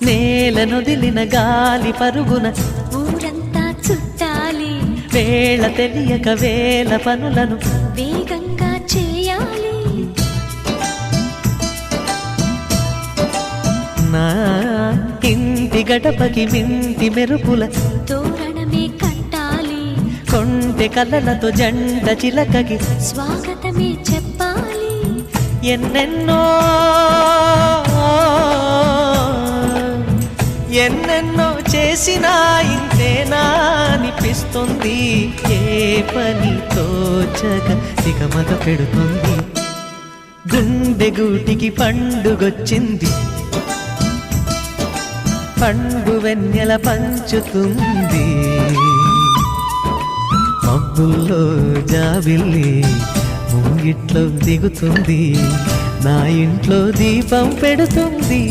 నేలనొదిలిన గాలి పరుగున ఊరంతా చుట్టాలి, వేళ తెలియక వేల పనులను వేగంగా చేయాలి. నా ఇంటి గడపకి మింటి మెరుపుల తోరణమే కట్టాలి, కొంటె కలలతో జంట చిలకకి స్వాగతమే చెప్పాలి. ఎన్నెన్నో ఎన్నెన్నో చేసినా ఇంతేనా అనిపిస్తుంది. ఏ పని తోచక దిగమగ పెడుతుంది. గుండె గూటికి పండుగొచ్చింది, పండు వెన్నెల పంచుతుంది. మబ్బుల్లో జాబిల్లి ముంగిట్లో దిగుతుంది, నా ఇంట్లో దీపం పెడుతుంది.